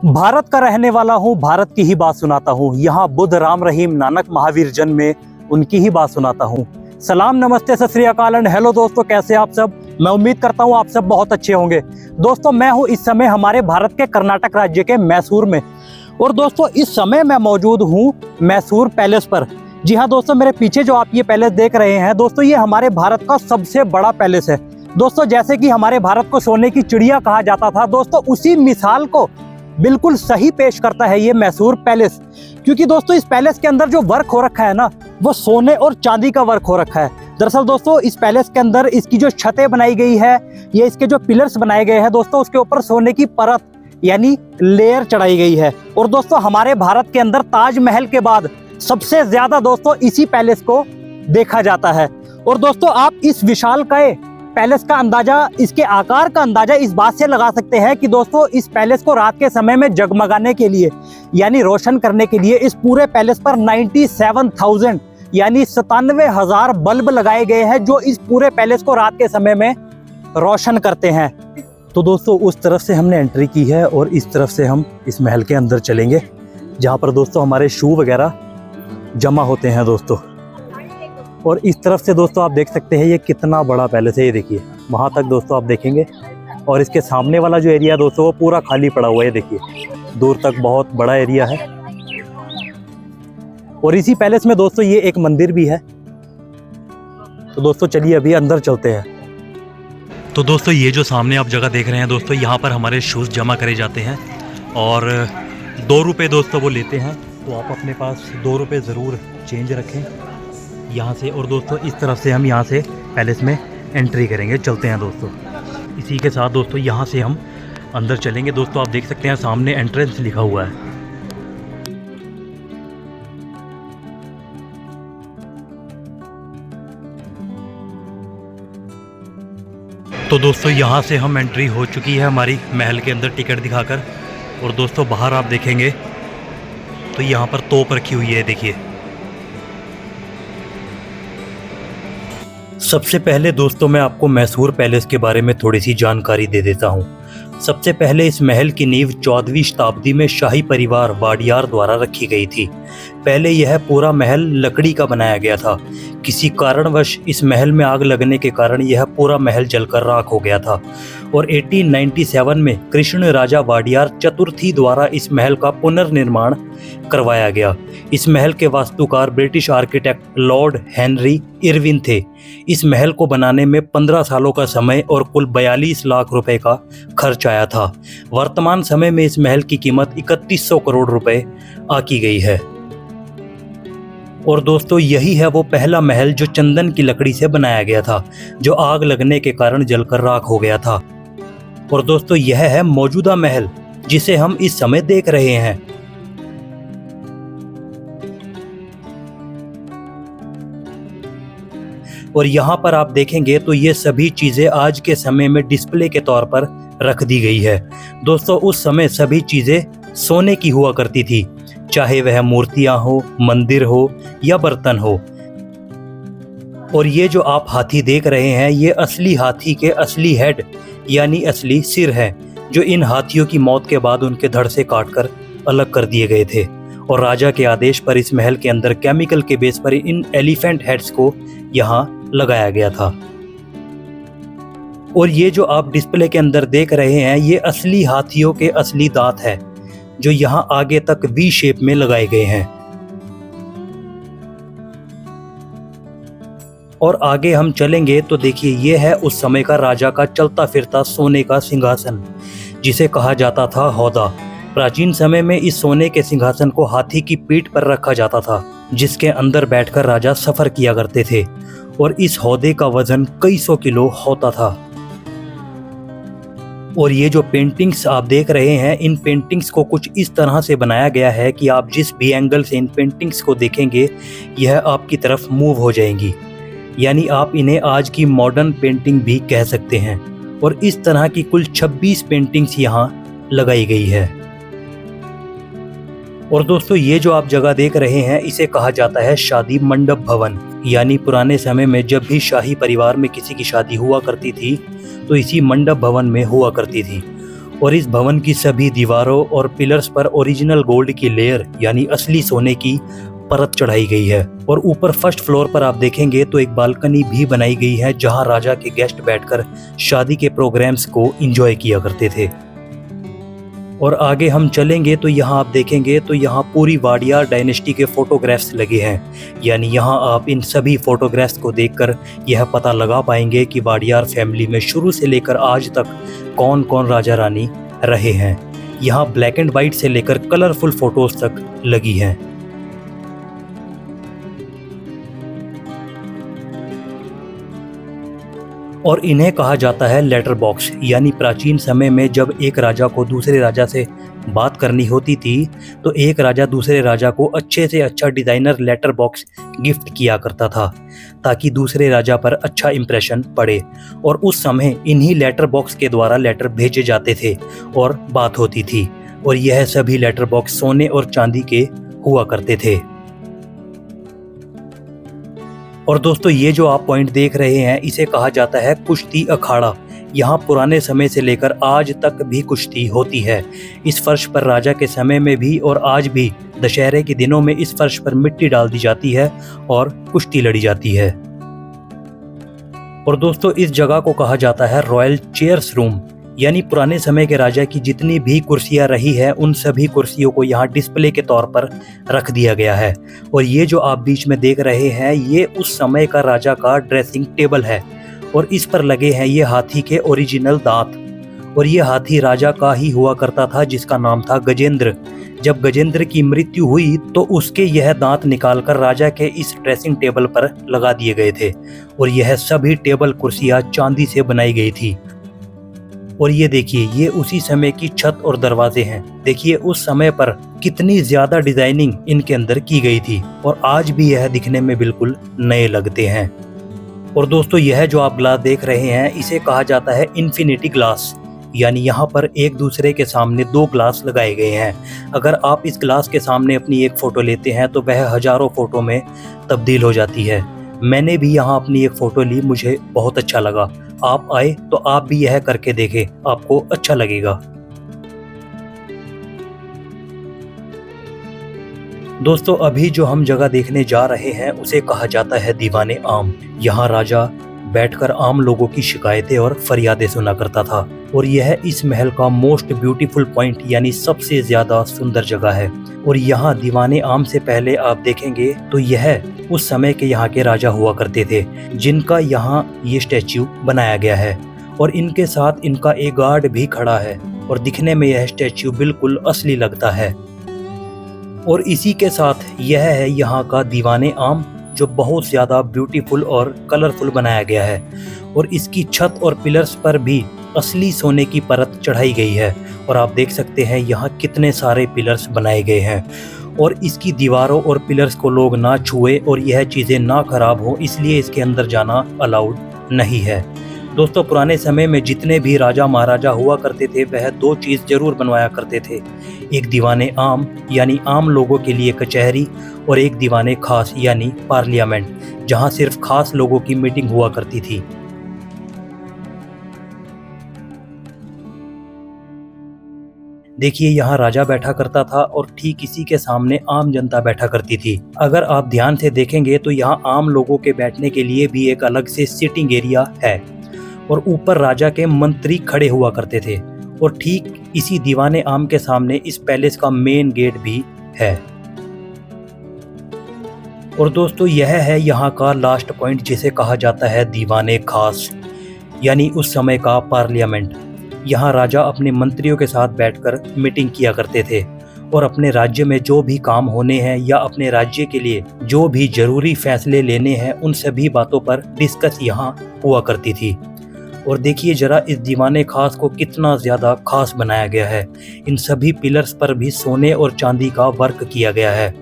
भारत का रहने वाला हूँ, भारत की ही बात सुनाता हूँ। यहाँ बुद्ध, राम, रहीम, नानक, महावीर जन्मे, उनकी ही बात सुनाता हूँ। सलाम, नमस्ते, सत श्री अकाल एंड हेलो दोस्तों, कैसे आप सब। मैं उम्मीद करता हूँ आप सब बहुत अच्छे होंगे। दोस्तों, मैं हूँ इस समय हमारे भारत के कर्नाटक राज्य के मैसूर में। और दोस्तों, इस समय मैं मौजूद हूँ मैसूर पैलेस पर। जी हाँ दोस्तों, मेरे पीछे जो आप ये पैलेस देख रहे हैं दोस्तों, ये हमारे भारत का सबसे बड़ा पैलेस है। दोस्तों, जैसे कि हमारे भारत को सोने की चिड़िया कहा जाता था दोस्तों, उसी मिसाल को बिल्कुल सही पेश करता है ये मैसूर पैलेस। क्योंकि दोस्तों, इस पैलेस के अंदर जो वर्क हो रखा है ना, वो सोने और चांदी का वर्क हो रखा है। दरअसल दोस्तों, इस पैलेस के अंदर इसकी जो छतें बनाई गई है, ये इसके जो पिलर्स बनाए गए हैं दोस्तों, उसके ऊपर सोने की परत यानी लेयर चढ़ाई गई है। और दोस्तों, हमारे भारत के अंदर ताजमहल के बाद सबसे ज्यादा दोस्तों इसी पैलेस को देखा जाता है। और दोस्तों, आप इस विशालकाय पैलेस का अंदाजा, इसके आकार का अंदाजा इस बात से लगा सकते हैं कि दोस्तों, इस पैलेस को रात के समय में जगमगाने के लिए यानी रोशन करने के लिए इस पूरे पैलेस पर 97,000 यानी 97,000 बल्ब लगाए गए हैं, जो इस पूरे पैलेस को रात के समय में रोशन करते हैं। तो दोस्तों, उस तरफ से हमने एंट्री की है और इस तरफ से हम इस महल के अंदर चलेंगे, जहाँ पर दोस्तों हमारे शू वगैरह जमा होते हैं दोस्तों। और इस तरफ से दोस्तों आप देख सकते हैं ये कितना बड़ा पैलेस है। ये देखिए, वहाँ तक दोस्तों आप देखेंगे। और इसके सामने वाला जो एरिया दोस्तों, वो पूरा खाली पड़ा हुआ है। देखिए, दूर तक बहुत बड़ा एरिया है। और इसी पैलेस में दोस्तों ये एक मंदिर भी है। तो दोस्तों चलिए अभी अंदर चलते हैं। तो दोस्तों, ये जो सामने आप जगह देख रहे हैं दोस्तों, यहाँ पर हमारे शूज़ जमा करे जाते हैं और 2 रुपये दोस्तों वो लेते हैं। तो आप अपने पास 2 रुपये ज़रूर चेंज रखें यहाँ से। और दोस्तों, इस तरफ से हम यहाँ से पैलेस में एंट्री करेंगे। चलते हैं दोस्तों। इसी के साथ दोस्तों यहाँ से हम अंदर चलेंगे। दोस्तों, आप देख सकते हैं सामने एंट्रेंस लिखा हुआ है। तो दोस्तों, यहाँ से हम एंट्री हो चुकी है हमारी महल के अंदर टिकट दिखाकर। और दोस्तों, बाहर आप देखेंगे तो यहाँ पर तोप रखी हुई है। देखिए, सबसे पहले दोस्तों मैं आपको मैसूर पैलेस के बारे में थोड़ी सी जानकारी दे देता हूँ। सबसे पहले इस महल की नींव 14वीं शताब्दी में शाही परिवार वाडियार द्वारा रखी गई थी। पहले यह पूरा महल लकड़ी का बनाया गया था। किसी कारणवश इस महल में आग लगने के कारण यह पूरा महल जलकर राख हो गया था। और 1897 में कृष्ण राजा वाडियार चतुर्थी द्वारा इस महल का पुनर्निर्माण करवाया गया। इस महल के वास्तुकार British architect Lord Henry Irwin थे। इस महल को बनाने में 15 सालों का समय और कुल 42 लाख रुपए का खर्च आया था। वर्तमान समय में इस महल की कीमत 3100 करोड़ रुपए आकी गई है। और दोस्तों, यही है वो पहला महल जो चंदन की लकड़ी से बनाया गया था, जो आग लगने के कारण जलकर राख हो गया था। और दोस्तों, यह है मौजूदा महल जिसे हम इस समय देख रहे हैं। और यहाँ पर आप देखेंगे तो ये सभी चीजें आज के समय में डिस्प्ले के तौर पर रख दी गई है। दोस्तों, उस समय सभी चीजें सोने की हुआ करती थी, चाहे वह मूर्तियां हो, मंदिर हो या बर्तन हो। और ये जो आप हाथी देख रहे हैं, ये असली हाथी के असली हेड यानी असली सिर है, जो इन हाथियों की मौत के बाद उनके धड़ से काटकर अलग कर दिए गए थे। और राजा के आदेश पर इस महल के अंदर केमिकल के बेस पर इन एलिफेंट हेड्स को यहाँ लगाया गया था। और ये जो आप डिस्प्ले के अंदर देख रहे हैं, ये असली हाथियों के असली दांत है, जो यहाँ आगे तक वी शेप में लगाए गए हैं। और आगे हम चलेंगे तो देखिए, ये है उस समय का राजा का चलता फिरता सोने का सिंहासन, जिसे कहा जाता था हौदा। प्राचीन समय में इस सोने के सिंहासन को हाथी की पीठ पर रखा जाता था, जिसके अंदर बैठकर राजा सफर किया करते थे। और इस हौदे का वजन कई 100 किलो होता था। और ये जो पेंटिंग्स आप देख रहे हैं, इन पेंटिंग्स को कुछ इस तरह से बनाया गया है कि आप जिस भी एंगल से इन पेंटिंग्स को देखेंगे, यह आपकी तरफ मूव हो जाएंगी। यानी आप इन्हें आज की मॉडर्न पेंटिंग भी कह सकते हैं। और इस तरह की कुल 26 पेंटिंग्स यहाँ लगाई गई है। और दोस्तों, ये जो आप जगह देख रहे हैं, इसे कहा जाता है शादी मंडप भवन। यानी पुराने समय में जब भी शाही परिवार में किसी की शादी हुआ करती थी, तो इसी मंडप भवन में हुआ करती थी। और इस भवन की सभी दीवारों और पिलर्स पर ओरिजिनल गोल्ड की लेयर यानी असली सोने की परत चढ़ाई गई है। और ऊपर फर्स्ट फ्लोर पर आप देखेंगे तो एक बालकनी भी बनाई गई है जहां राजा के गेस्ट बैठकर शादी के प्रोग्राम्स को एंजॉय किया करते थे। और आगे हम चलेंगे तो यहाँ आप देखेंगे तो यहाँ पूरी वाडियार डायनेस्टी के फोटोग्राफ्स लगे हैं। यानी यहाँ आप इन सभी फोटोग्राफ्स को देखकर यह पता लगा पाएंगे कि वाडियार फैमिली में शुरू से लेकर आज तक कौन कौन राजा रानी रहे हैं। यहाँ ब्लैक एंड वाइट से लेकर कलरफुल फोटोज तक लगी हैं। और इन्हें कहा जाता है लेटर बॉक्स। यानी प्राचीन समय में जब एक राजा को दूसरे राजा से बात करनी होती थी तो एक राजा दूसरे राजा को अच्छे से अच्छा डिज़ाइनर लेटर बॉक्स गिफ्ट किया करता था ताकि दूसरे राजा पर अच्छा इंप्रेशन पड़े। और उस समय इन्हीं लेटर बॉक्स के द्वारा लेटर भेजे जाते थे और बात होती थी। और यह सभी लेटर बॉक्स सोने और चांदी के हुआ करते थे। और दोस्तों ये जो आप पॉइंट देख रहे हैं इसे कहा जाता है कुश्ती अखाड़ा। यहाँ पुराने समय से लेकर आज तक भी कुश्ती होती है। इस फर्श पर राजा के समय में भी और आज भी दशहरे के दिनों में इस फर्श पर मिट्टी डाल दी जाती है और कुश्ती लड़ी जाती है। और दोस्तों इस जगह को कहा जाता है रॉयल चेयर्स रूम। यानी पुराने समय के राजा की जितनी भी कुर्सियां रही है उन सभी कुर्सियों को यहाँ डिस्प्ले के तौर पर रख दिया गया है। और ये जो आप बीच में देख रहे हैं ये उस समय का राजा का ड्रेसिंग टेबल है और इस पर लगे हैं ये हाथी के ओरिजिनल दांत। और ये हाथी राजा का ही हुआ करता था जिसका नाम था गजेंद्र। जब गजेंद्र की मृत्यु हुई तो उसके यह दांत निकालकर राजा के इस ड्रेसिंग टेबल पर लगा दिए गए थे। और यह सभी टेबल कुर्सियां चांदी से बनाई गई थी। और ये देखिए ये उसी समय की छत और दरवाजे हैं। देखिए उस समय पर कितनी ज्यादा डिजाइनिंग इनके अंदर की गई थी और आज भी यह दिखने में बिल्कुल नए लगते हैं। और दोस्तों यह जो आप ग्लास देख रहे हैं इसे कहा जाता है इन्फिनिटी ग्लास। यानी यहाँ पर एक दूसरे के सामने दो ग्लास लगाए गए हैं। अगर आप इस ग्लास के सामने अपनी एक फ़ोटो लेते हैं तो वह हजारों फ़ोटो में तब्दील हो जाती है। मैंने भी यहाँ अपनी एक फ़ोटो ली, मुझे बहुत अच्छा लगा। आप आए तो आप भी यह करके देखें, आपको अच्छा लगेगा। दोस्तों अभी जो हम जगह देखने जा रहे हैं उसे कहा जाता है दीवाने आम। यहाँ राजा बैठकर आम लोगों की शिकायतें और फरियादें सुना करता था। और यह इस महल का मोस्ट ब्यूटीफुल पॉइंट यानी सबसे ज्यादा सुंदर जगह है। और यहाँ दीवाने आम से पहले आप देखेंगे तो यह उस समय के यहाँ के राजा हुआ करते थे जिनका यहाँ ये स्टैच्यू बनाया गया है। और इनके साथ इनका एक गार्ड भी खड़ा है और दिखने में यह स्टैच्यू बिल्कुल असली लगता है। और इसी के साथ यह है यहाँ का दीवाने आम जो बहुत ज़्यादा ब्यूटीफुल और कलरफुल बनाया गया है। और इसकी छत और पिलर्स पर भी असली सोने की परत चढ़ाई गई है। और आप देख सकते हैं यहाँ कितने सारे पिलर्स बनाए गए हैं। और इसकी दीवारों और पिलर्स को लोग ना छुए और यह चीज़ें ना खराब हो इसलिए इसके अंदर जाना अलाउड नहीं है। दोस्तों पुराने समय में जितने भी राजा महाराजा हुआ करते थे वह दो चीज़ जरूर बनवाया करते थे, एक दीवाने आम यानी आम लोगों के लिए कचहरी और एक दीवाने खास यानी पार्लियामेंट जहां सिर्फ खास लोगों की मीटिंग हुआ करती थी। देखिए यहाँ राजा बैठा करता था और ठीक इसी के सामने आम जनता बैठा करती थी। अगर आप ध्यान से देखेंगे तो यहाँ आम लोगों के बैठने के लिए भी एक अलग से सिटिंग एरिया है। और ऊपर राजा के मंत्री खड़े हुआ करते थे। और ठीक इसी दीवाने आम के सामने इस पैलेस का मेन गेट भी है। और दोस्तों यह है यहाँ का लास्ट पॉइंट जिसे कहा जाता है दीवाने खास यानी उस समय का पार्लियामेंट। यहाँ राजा अपने मंत्रियों के साथ बैठकर मीटिंग किया करते थे और अपने राज्य में जो भी काम होने हैं या अपने राज्य के लिए जो भी जरूरी फैसले लेने हैं उन सभी बातों पर डिस्कस यहाँ हुआ करती थी। और देखिए जरा इस दीवाने खास को कितना ज़्यादा खास बनाया गया है। इन सभी पिलर्स पर भी सोने और चांदी का वर्क किया गया है।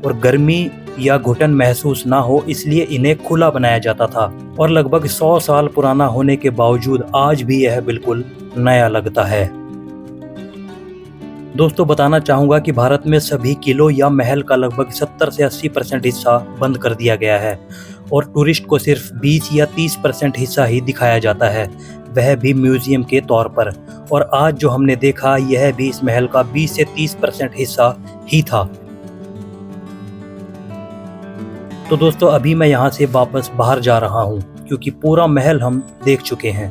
और गर्मी या घुटन महसूस ना हो इसलिए इन्हें खुला बनाया जाता था। और लगभग 100 साल पुराना होने के बावजूद आज भी यह बिल्कुल नया लगता है। दोस्तों बताना चाहूँगा कि भारत में सभी किलों या महल का लगभग 70 से 80% हिस्सा बंद कर दिया गया है और टूरिस्ट को सिर्फ 20 या 30% हिस्सा ही दिखाया जाता है। वह भी म्यूजियम के तौर पर। और आज जो हमने देखा यह भी इस महल का 20 से 30% हिस्सा ही था। तो दोस्तों अभी मैं यहाँ से वापस बाहर जा रहा हूँ क्योंकि पूरा महल हम देख चुके हैं।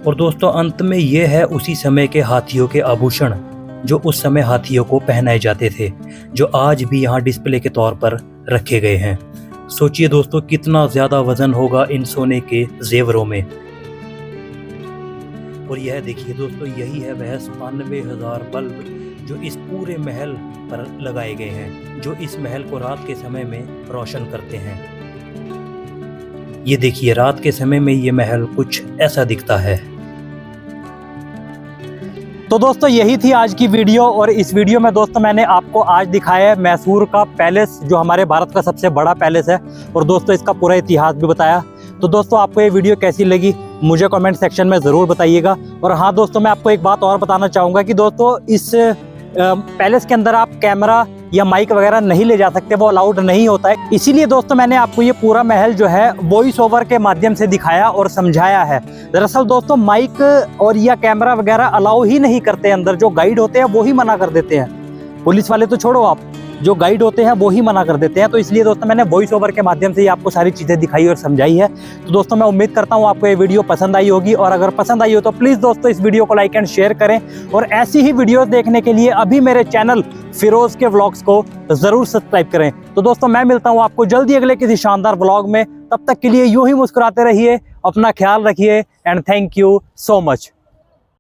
और दोस्तों अंत में ये है उसी समय के हाथियों के आभूषण जो उस समय हाथियों को पहनाए जाते थे, जो आज भी यहाँ डिस्प्ले के तौर पर रखे गए हैं। सोचिए दोस्तों कितना ज्यादा वजन होगा इन सोने के जेवरों में। और यह देखिए दोस्तों यही है वह 97,000 बल्ब जो इस पूरे महल पर लगाए गए हैं, जो इस महल को रात के समय में रोशन करते हैं। ये देखिए रात के समय में ये महल कुछ ऐसा दिखता है। तो दोस्तों यही थी आज की वीडियो। और इस वीडियो में दोस्तों मैंने आपको आज दिखाया है मैसूर का पैलेस, जो हमारे भारत का सबसे बड़ा पैलेस है। और दोस्तों इसका पूरा इतिहास भी बताया। तो दोस्तों आपको ये वीडियो कैसी लगी मुझे कमेंट सेक्शन में ज़रूर बताइएगा। और हाँ दोस्तों मैं आपको एक बात और बताना चाहूँगा कि दोस्तों इस पैलेस के अंदर आप कैमरा या माइक वगैरह नहीं ले जा सकते, वो अलाउड नहीं होता है। इसीलिए दोस्तों मैंने आपको ये पूरा महल जो है वॉइस ओवर के माध्यम से दिखाया और समझाया है। दरअसल दोस्तों माइक और या कैमरा वगैरह अलाउ ही नहीं करते अंदर, जो गाइड होते हैं वो ही मना कर देते हैं। पुलिस वाले तो छोड़ो, आप जो गाइड होते हैं वो ही मना कर देते हैं। तो इसलिए दोस्तों मैंने वॉइस ओवर के माध्यम से ही आपको सारी चीज़ें दिखाई और समझाई है। तो दोस्तों मैं उम्मीद करता हूँ आपको ये वीडियो पसंद आई होगी। और अगर पसंद आई हो तो प्लीज़ दोस्तों इस वीडियो को लाइक एंड शेयर करें। और ऐसी ही वीडियो देखने के लिए अभी मेरे चैनल फिरोज के व्लॉग्स को ज़रूर सब्सक्राइब करें। तो दोस्तों मैं मिलता हूँ आपको जल्दी अगले किसी शानदार व्लॉग में। तब तक के लिए यूं ही मुस्कुराते रहिए, अपना ख्याल रखिए and thank you so much.